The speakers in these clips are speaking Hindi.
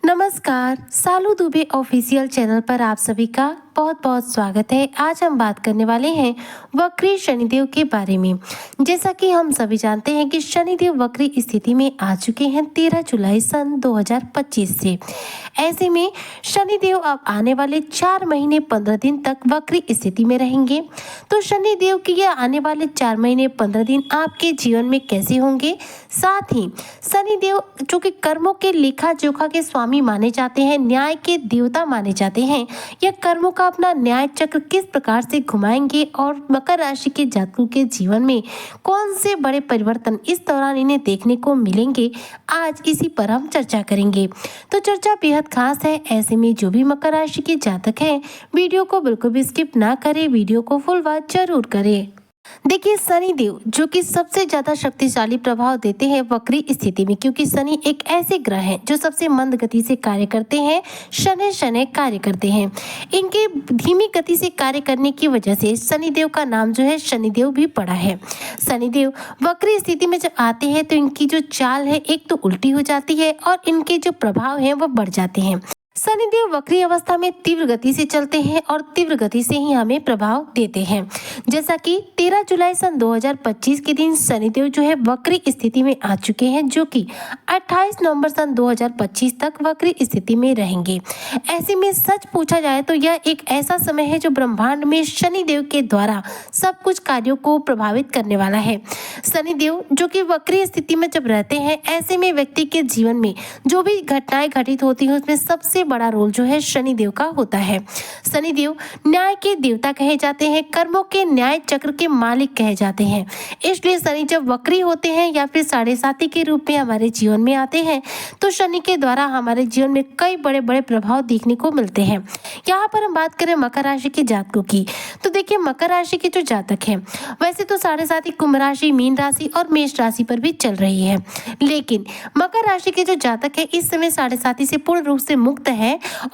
नमस्कार, सालू दुबे ऑफिशियल चैनल पर आप सभी का बहुत बहुत स्वागत है। आज हम बात करने वाले हैं वक्री शनिदेव के बारे में। जैसा कि हम सभी जानते हैं कि शनिदेव वक्री स्थिति में आ चुके हैं 13 जुलाई सन 2025 से। ऐसे में शनिदेव अब आने वाले 4 महीने 15 दिन तक वक्री स्थिति में रहेंगे। तो शनिदेव के ये आने वाले 4 महीने 15 दिन आपके जीवन में कैसे होंगे, साथ ही शनिदेव जो कि कर्मों के लेखा जोखा के स्वामी माने जाते हैं, न्याय के देवता माने जाते हैं, यह कर्मों का अपना न्याय चक्र किस प्रकार से घुमाएंगे और मकर राशि के जातकों के जीवन में कौन से बड़े परिवर्तन इस दौरान इन्हें देखने को मिलेंगे, आज इसी पर हम चर्चा करेंगे। तो चर्चा बेहद खास है। ऐसे में जो भी मकर राशि के जातक हैं, वीडियो को बिल्कुल भी स्किप ना करें, वीडियो को फुल वॉच जरूर करें। देखिए, शनिदेव जो कि सबसे ज्यादा शक्तिशाली प्रभाव देते हैं वक्री स्थिति में, क्योंकि शनि एक ऐसे ग्रह हैं जो सबसे मंद गति से कार्य करते हैं, शनै शनै कार्य करते हैं। इनके धीमी गति से कार्य करने की वजह से शनिदेव का नाम जो है शनिदेव भी पड़ा है। शनिदेव वक्री स्थिति में जब आते हैं तो इनकी जो चाल है एक तो उल्टी हो जाती है और इनके जो प्रभाव हैं वो बढ़ जाते हैं। शनिदेव वक्री अवस्था में तीव्र गति से चलते हैं और तीव्र गति से ही हमें प्रभाव देते हैं। जैसा कि 13 जुलाई सन 2025 के दिन शनिदेव जो है वक्री स्थिति में आ चुके हैं, जो कि 28 नवंबर सन 2025 तक वक्री स्थिति में रहेंगे। ऐसे में सच पूछा जाए तो यह एक ऐसा समय है जो ब्रह्मांड में शनिदेव के द्वारा सब कुछ कार्यों को प्रभावित करने वाला है। शनिदेव जो कि वक्री स्थिति में जब रहते हैं, ऐसे में व्यक्ति के जीवन में जो भी घटनाएं घटित होती हैं उसमें सबसे बड़ा रोल जो है शनिदेव का होता है। शनिदेव न्याय के देवता कहे जाते हैं, कर्मों के न्याय चक्र के मालिक कहे जाते हैं। इसलिए शनि जब वक्री होते हैं या फिर साढ़े साथी के रूप में हमारे जीवन में आते हैं तो शनि के द्वारा हमारे जीवन में कई बड़े बड़े प्रभाव देखने को मिलते हैं। यहाँ पर हम बात करें मकर राशि के जातकों की, तो देखिए मकर राशि के जो जातक हैं, वैसे तो साढ़े साथी कुंभ राशि, मीन राशि और मेष राशि पर भी चल रही है, लेकिन मकर राशि के जो जातक है इस समय साढ़े साथी से पूर्ण रूप से मुक्त है।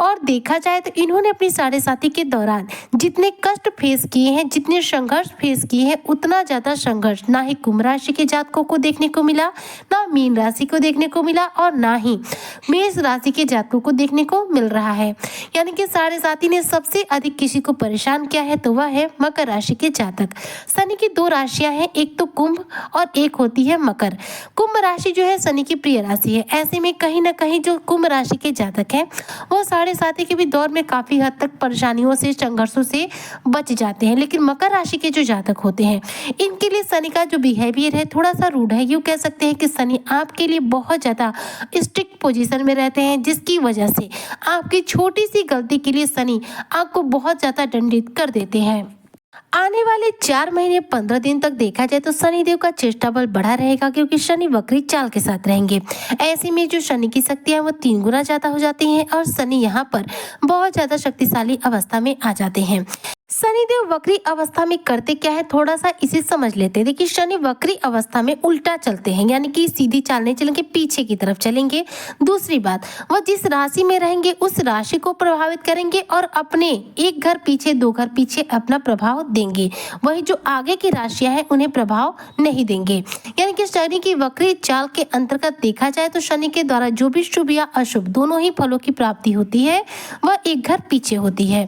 और देखा जाए तो इन्होंने अपनी साढ़े साथी के दौरान जितने कष्ट फेस किए हैं, जितने संघर्ष फेस किए हैं, उतना ज्यादा संघर्ष ना ही कुंभ राशि के जातकों को देखने को मिला, ना मीन राशि को देखने को मिला और ना ही मेष राशि के जातकों को देखने को मिल रहा है। यानी कि साढ़े साथी ने सबसे अधिक किसी को परेशान किया है तो वह है मकर राशि के जातक। शनि की 2 राशियां हैं, एक तो कुंभ और एक होती है मकर। कुंभ राशि जो है शनि की प्रिय राशि है। ऐसे में कहीं ना कहीं जो कुंभ राशि के जातक है वो साढ़े साथी के भी दौर में काफी हद तक परेशानियों से, संघर्षों से बच जाते हैं। लेकिन मकर राशि के जो जातक होते हैं, इनके लिए शनि का जो बिहेवियर है थोड़ा सा रूड है। यूँ कह सकते हैं कि शनि आपके लिए बहुत ज्यादा स्ट्रिक्ट पोजीशन में रहते हैं, जिसकी वजह से आपकी छोटी सी गलती के लिए शनि आपको बहुत ज्यादा दंडित कर देते हैं। आने वाले 4 महीने 15 दिन तक देखा जाए तो शनिदेव का चेष्टा बल बढ़ा रहेगा, क्योंकि शनि वक्री चाल के साथ रहेंगे। ऐसे में जो शनि की शक्तियां वो 3 गुना ज्यादा हो जाती हैं और शनि यहाँ पर बहुत ज्यादा शक्तिशाली अवस्था में आ जाते हैं। शनिदेव वक्री अवस्था में करते क्या है, थोड़ा सा इसे समझ लेते हैं। देखिए, शनि वक्री अवस्था में उल्टा चलते हैं, यानी कि सीधी चाल नहीं चलेंगे, पीछे की तरफ चलेंगे। दूसरी बात, वह जिस राशि में रहेंगे उस राशि को प्रभावित करेंगे और अपने एक घर पीछे 2 घर पीछे अपना प्रभाव देंगे। वही जो आगे की राशियां हैं उन्हें प्रभाव नहीं देंगे। यानी कि शनि की वक्री चाल के अंतर्गत देखा जाए तो शनि के द्वारा जो भी शुभ या अशुभ दोनों ही फलों की प्राप्ति होती है वह एक घर पीछे होती है।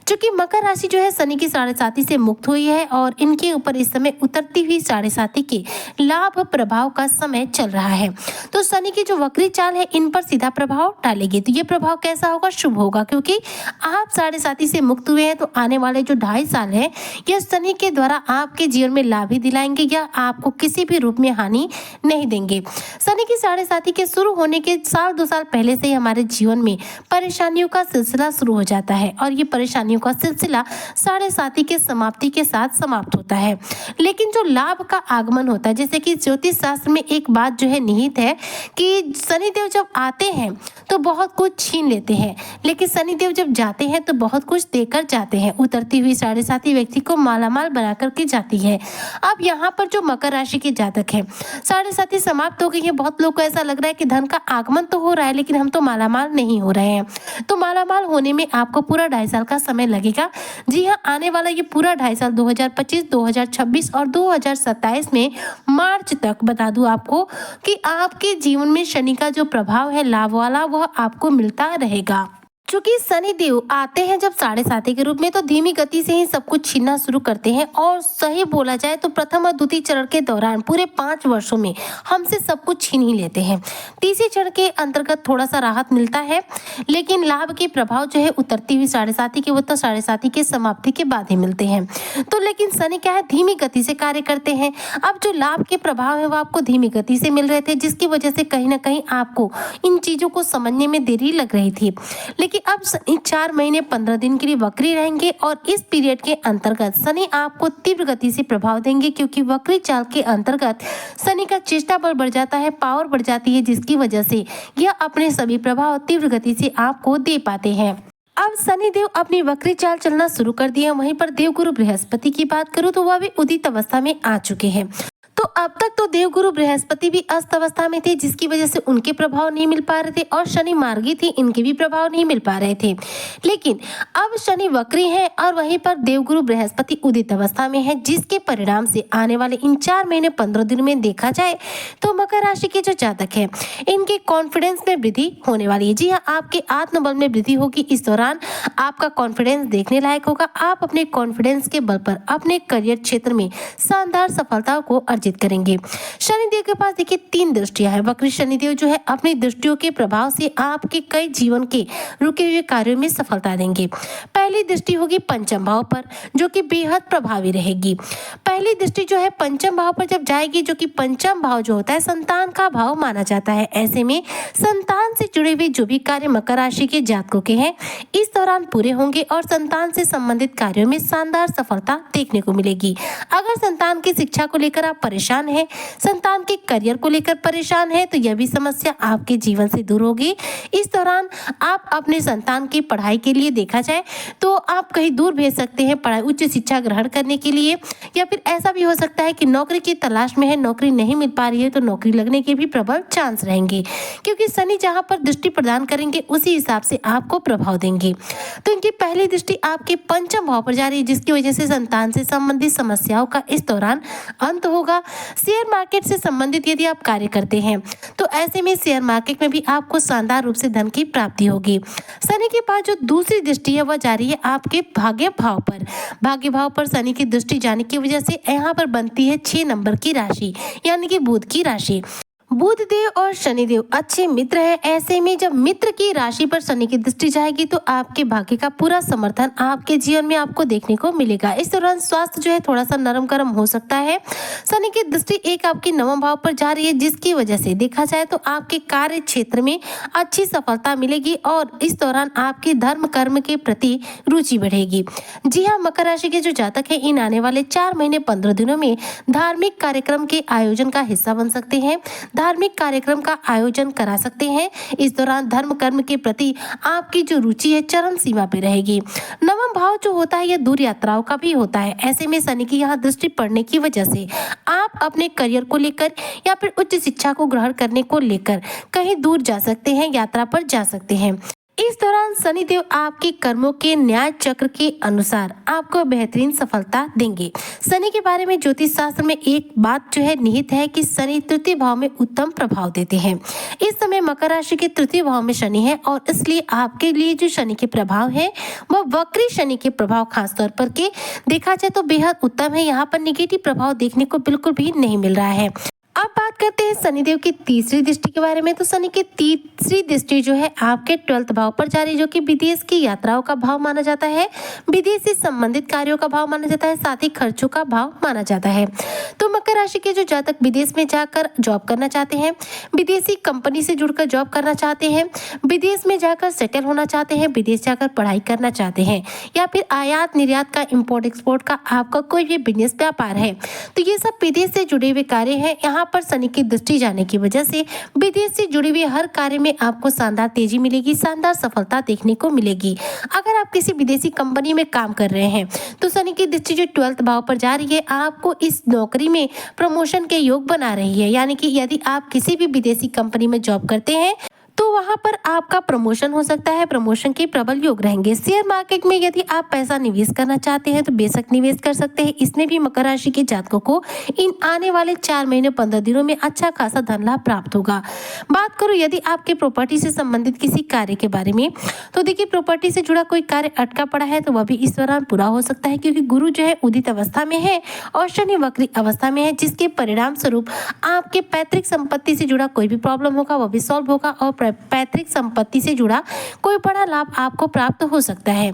चूंकि मकर राशि जो है शनि की साढ़े साथी से मुक्त हुई है और इनके ऊपर इस समय उतरती हुई साढ़े साथी के लाभ प्रभाव का समय चल रहा है। तो शनि की जो वक्री चाल है इन पर सीधा प्रभाव डालेगी। तो ये प्रभाव कैसा होगा, शुभ होगा, क्योंकि आप साढ़े साथी से मुक्त हुए हैं। तो आने वाले जो 2.5 साल है यह शनि के द्वारा आपके जीवन में लाभ ही दिलाएंगे या आपको किसी भी रूप में हानि नहीं देंगे। शनि की साढ़े साथी के शुरू होने के 1-2 साल पहले से ही हमारे जीवन में परेशानियों का सिलसिला शुरू हो जाता है और ये परेशानियों का सिलसिला साढ़े साथी के समाप्ति के साथ समाप्त होता है। लेकिन जो लाभ का आगमन होता है, जैसे कि ज्योतिष शास्त्र में एक बात जो है निहित है कि शनिदेव जब आते हैं तो बहुत कुछ छीन लेते हैं, लेकिन शनिदेव जब जाते हैं तो बहुत कुछ देकर जाते हैं। उतरती हुई साढ़े साथी व्यक्ति को मालामाल बना करके जाती है। अब यहाँ पर जो मकर राशि के जातक हैं, साढ़े साथी समाप्त हो गई है। बहुत लोग को ऐसा लग रहा है कि धन का आगमन तो हो रहा है लेकिन हम तो मालामाल नहीं हो रहे हैं। तो मालामाल होने में आपको पूरा 2.5 साल का समय लगेगा। जी हाँ, आने वाला ये पूरा 2.5 साल 2025, 2026 और 2027 में मार्च तक बता दूं आपको कि आपके जीवन में शनि का जो प्रभाव है लाभ वाला वह वह आपको मिलता रहेगा। चूंकि शनि देव आते हैं जब साढ़े साथी के रूप में, तो धीमी गति से ही सब कुछ छीनना शुरू करते हैं। और सही बोला जाए तो प्रथम और द्वितीय चरण के दौरान पूरे 5 वर्षों में हमसे सब कुछ छीन ही लेते हैं। तीसरे चरण के अंतर्गत थोड़ा सा राहत मिलता है, लेकिन लाभ के प्रभाव जो है उतरती हुई साढ़े साथी के, वो तो साढ़े साथी के समाप्ति के बाद ही मिलते हैं। तो लेकिन शनि क्या है, धीमी गति से कार्य करते हैं। अब जो लाभ के प्रभाव है वो आपको धीमी गति से मिल रहे थे, जिसकी वजह से कहीं ना कहीं आपको इन चीजों को समझने में देरी लग रही थी। लेकिन अब शनि 4 महीने 15 दिन के लिए वक्री रहेंगे और इस पीरियड के अंतर्गत शनि आपको तीव्र गति से प्रभाव देंगे, क्योंकि वक्री चाल के अंतर्गत शनि का चेष्टा बल बढ़ जाता है, पावर बढ़ जाती है, जिसकी वजह से यह अपने सभी प्रभाव तीव्र गति से आपको दे पाते हैं। अब शनि देव अपनी वक्री चाल चलना शुरू कर दिए। वहीं पर देवगुरु बृहस्पति की बात करूं तो वह भी उदित अवस्था में आ चुके हैं। तो अब तक तो देवगुरु बृहस्पति भी अस्त अवस्था में थे, जिसकी वजह से उनके प्रभाव नहीं मिल पा रहे थे, और शनि मार्गी थी, इनके भी प्रभाव नहीं मिल पा रहे थे। लेकिन अब शनि वक्री है और वहीं पर देवगुरु बृहस्पति उदित अवस्था में है, जिसके परिणाम से आने वाले इन 4 महीने 15 दिन में देखा जाए तो मकर राशि के जो जातक है इनके कॉन्फिडेंस में वृद्धि होने वाली है। जी हाँ, आपके आत्मबल में वृद्धि होगी। इस दौरान आपका कॉन्फिडेंस देखने लायक होगा। आप अपने कॉन्फिडेंस के बल पर अपने करियर क्षेत्र में शानदार सफलता को अर्जित करेंगे। शनिदेव के पास देखिए 3 दृष्टियां हैं। वक्री शनिदेव जो है अपनी दृष्टियों के प्रभाव से आपके कई जीवन के रुके हुए कार्यों में सफलता देंगे। पहली दृष्टि होगी पंचम भाव पर, जो कि बेहद प्रभावी रहेगी। पहली दृष्टि जो है पंचम भाव पर जब जाएगी, जो कि पंचम भाव जो होता है संतान का भाव माना जाता है। ऐसे में संतान से जुड़े हुए जो भी कार्य मकर राशि के जातकों के हैं इस दौरान पूरे होंगे और संतान से संबंधित कार्यों में शानदार सफलता देखने को मिलेगी। अगर संतान की शिक्षा को लेकर आप परेशान हैं, संतान के करियर को लेकर परेशान हैं, तो यह भी समस्या आपके जीवन से दूर होगी। इस दौरान आप अपने संतान की पढ़ाई के लिए देखा जाए तो आप कहीं दूर भेज सकते हैं पढ़ाई, उच्च शिक्षा ग्रहण करने के लिए, या फिर ऐसा भी हो सकता है कि नौकरी की तलाश में है, नौकरी नहीं मिल पा रही है, तो नौकरी लगने के भी प्रबल चांस रहेंगे, क्योंकि शनि जहां पर दृष्टि प्रदान करेंगे उसी हिसाब से आपको प्रभाव देंगे। तो इनकी पहली दृष्टि आपके पंचम भाव पर जा रही है, जिसकी वजह से संतान से संबंधित समस्याओं का इस दौरान अंत होगा। शेयर मार्केट से संबंधित यदि आप कार्य करते हैं तो ऐसे में शेयर मार्केट में भी आपको शानदार रूप से धन की प्राप्ति होगी। शनि के पास जो दूसरी दृष्टि है वह जा रही है आपके भाग्य भाव पर। भाग्य भाव पर शनि की दृष्टि जाने की वजह से यहाँ पर बनती है 6 नंबर की राशि, यानी कि बुध की राशि। बुध देव और शनिदेव अच्छे मित्र हैं। ऐसे में जब मित्र की राशि पर शनि की दृष्टि जाएगी तो आपके भाग्य का पूरा समर्थन आपके जीवन में आपको देखने को मिलेगा। इस दौरान स्वास्थ्य जो है थोड़ा सा नरम गरम हो सकता है। शनि की दृष्टि एक आपके 9वें भाव पर जा रही है, जिसकी वजह से देखा जाए तो आपके कार्य क्षेत्र में अच्छी सफलता मिलेगी और इस दौरान आपके धर्म कर्म के प्रति रुचि बढ़ेगी। जी हाँ, मकर राशि के जो जातक है इन आने वाले 4 महीने 15 दिनों में धार्मिक कार्यक्रम के आयोजन का हिस्सा बन सकते हैं, धार्मिक कार्यक्रम का आयोजन करा सकते हैं। इस दौरान धर्म कर्म के प्रति आपकी जो रुचि है चरम सीमा पे रहेगी। 9वां भाव जो होता है यह दूर यात्राओं का भी होता है। ऐसे में शनि की यहाँ दृष्टि पड़ने की वजह से आप अपने करियर को लेकर या फिर उच्च शिक्षा को ग्रहण करने को लेकर कहीं दूर जा सकते हैं, यात्रा पर जा सकते हैं। इस दौरान शनिदेव आपके कर्मों के न्याय चक्र के अनुसार आपको बेहतरीन सफलता देंगे। शनि के बारे में ज्योतिष शास्त्र में एक बात जो है निहित है कि शनि तृतीय भाव में उत्तम प्रभाव देते हैं। इस समय मकर राशि के तृतीय भाव में शनि है और इसलिए आपके लिए जो शनि के प्रभाव है वह वक्री शनि के प्रभाव खासतौर पर के देखा जाए तो बेहद उत्तम है। यहाँ पर निगेटिव प्रभाव देखने को बिल्कुल भी नहीं मिल रहा है। अब बात करते हैं शनिदेव की तीसरी दृष्टि के बारे में। तो शनि की तीसरी दृष्टि जो है आपके 12वें भाव पर जा रही है, जो कि विदेश की यात्राओं का भाव माना जाता है, विदेश से संबंधित कार्यों का भाव माना जाता है, साथ ही खर्चों का भाव माना जाता है। तो मकर राशि के जो जातक विदेश में जाकर जॉब करना चाहते हैं, विदेशी कंपनी से जुड़कर जॉब करना चाहते हैं, विदेश में जाकर सेटल होना चाहते हैं, विदेश जाकर पढ़ाई करना चाहते हैं, या फिर आयात निर्यात का इम्पोर्ट एक्सपोर्ट का आपका कोई भी बिजनेस व्यापार है, तो ये सब विदेश से जुड़े हुए कार्य हैं। यहाँ पर शनि की दृष्टि जाने की वजह से विदेश से जुड़े हुए हर कार्य में आपको शानदार तेजी मिलेगी, शानदार सफलता देखने को मिलेगी। अगर आप किसी विदेशी कंपनी में काम कर रहे हैं तो शनि की दृष्टि जो 12वें भाव पर जा रही है आपको इस नौकरी में प्रमोशन के योग बना रही है। यानी कि यदि आप किसी भी विदेशी कंपनी में जॉब करते हैं तो वहां पर आपका प्रमोशन हो सकता है, प्रमोशन के प्रबल योग रहेंगे। शेयर मार्केट में यदि आप पैसा निवेश करना चाहते हैं तो बेशक निवेश कर सकते हैं। इसमें भी मकर राशि के जातकों को इन आने वाले 4 महीने 15 दिनों में अच्छा खासा धन लाभ प्राप्त होगा। बात करूं यदि आपके प्रॉपर्टी से संबंधित किसी कार्य के बारे में, तो देखिए प्रॉपर्टी से जुड़ा कोई कार्य अटका पड़ा है तो वह भी इस दौरान पूरा हो सकता है, क्योंकि गुरु जो है उदित अवस्था में है और शनि वक्री अवस्था में है, जिसके परिणाम स्वरूप आपके पैतृक संपत्ति से जुड़ा कोई भी प्रॉब्लम होगा वह भी सॉल्व होगा और पैतृक संपत्ति से जुड़ा कोई बड़ा लाभ आपको प्राप्त हो सकता है।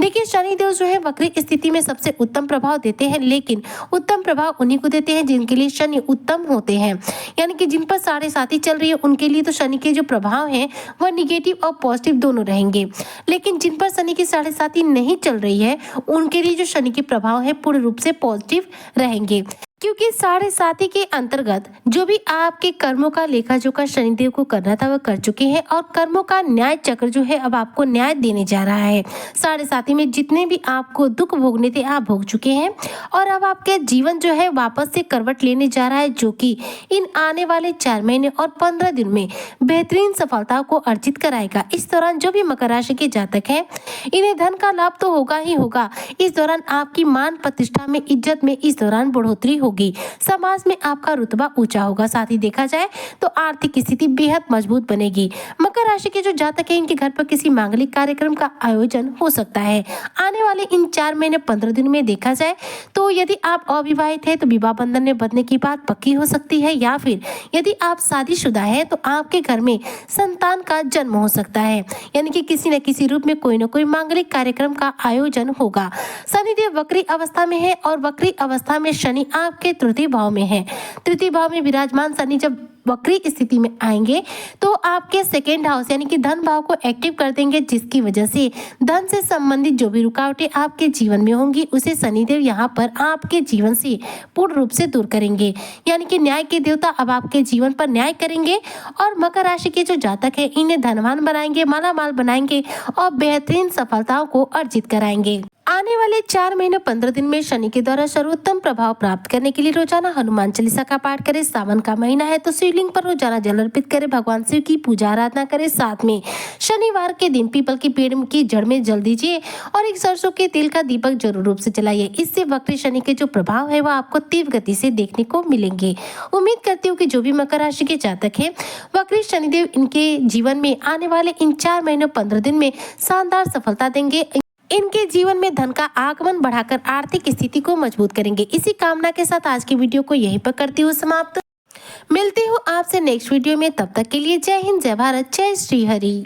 देखिए शनिदेव जो है वक्री स्थिति में सबसे उत्तम प्रभाव देते हैं, लेकिन उत्तम प्रभाव उन्हीं को देते हैं जिनके लिए शनि उत्तम होते हैं। यानी कि जिन पर साढ़े साथी चल रही है उनके लिए तो शनि के जो प्रभाव हैं वह निगेटिव और पॉजिटिव दोनों रहेंगे, लेकिन जिन पर शनि की साढ़े साथी नहीं चल रही है उनके लिए जो शनि के प्रभाव है पूर्ण रूप से पॉजिटिव रहेंगे, क्योंकि साढ़े साथी के अंतर्गत जो भी आपके कर्मों का लेखा जोखा शनिदेव को करना था वह कर चुके हैं और कर्मों का न्याय चक्र जो है अब आपको न्याय देने जा रहा है। साढ़े साथी में जितने भी आपको दुख भोगने थे आप भोग चुके हैं और अब आपके जीवन जो है वापस से करवट लेने जा रहा है, जो कि इन आने वाले 4 महीने और 15 दिन में बेहतरीन सफलता को अर्जित कराएगा। इस दौरान जो भी मकर राशि के जातक हैं इन्हें धन का लाभ तो होगा ही होगा। इस दौरान आपकी मान प्रतिष्ठा में, इज्जत में इस दौरान बढ़ोतरी होगी, समाज में आपका रुतबा ऊंचा होगा। साथ ही देखा जाए तो आर्थिक स्थिति बेहद मजबूत बनेगी। मकर राशि के जो जातक हैं इनके घर पर किसी मांगलिक कार्यक्रम का आयोजन हो सकता है। आने वाले इन 4 महीने 15 दिन में देखा जाए तो यदि आप अविवाहित हैं तो विवाह बंधन में बंधने की बात पक्की हो सकती है, या फिर यदि आप शादीशुदा हैं तो आपके घर में संतान का जन्म हो सकता है। यानी कि किसी न किसी रूप में कोई न कोई मांगलिक कार्यक्रम का आयोजन होगा। शनिदेव वक्री अवस्था में है और वक्री अवस्था में शनि आपके तृतीय भाव में है। तृतीय भाव में विराजमान शनि जब वक्री स्थिति में आएंगे तो आपके सेकेंड हाउस यानी कि धन भाव को एक्टिव कर देंगे, जिसकी वजह से धन से संबंधित जो भी रुकावटें आपके जीवन में होंगी उसे शनिदेव यहाँ पर आपके जीवन से पूर्ण रूप से दूर करेंगे। यानी कि न्याय के देवता अब आपके जीवन पर न्याय करेंगे और मकर राशि के जो जातक है इन्हें धनवान बनाएंगे, मालामाल बनाएंगे और बेहतरीन सफलताओं को अर्जित कराएंगे। आने वाले 4 महीने 15 दिन में शनि के द्वारा सर्वोत्तम प्रभाव प्राप्त करने के लिए रोजाना हनुमान चालीसा का पाठ करें। सावन का महीना है तो शिवलिंग पर रोजाना जल अर्पित करें, भगवान शिव की पूजा आराधना करें। साथ में शनिवार के दिन पीपल के पेड़ की जड़ में जल दीजिए और एक सरसों के तेल का दीपक जरूर रूप से जलाइए। इससे वक्री शनि के जो प्रभाव है वह आपको तीव्र गति से देखने को मिलेंगे। उम्मीद करती हूँ कि जो भी मकर राशि के जातक है वक्री शनिदेव इनके जीवन में आने वाले इन 4 महीने 15 दिन में शानदार सफलता देंगे। इनके जीवन में धन का आगमन बढ़ाकर आर्थिक स्थिति को मजबूत करेंगे। इसी कामना के साथ आज की वीडियो को यहीं पर करती हूँ समाप्त। मिलती हूँ आपसे नेक्स्ट वीडियो में, तब तक के लिए जय हिंद, जय भारत, जय श्री हरि।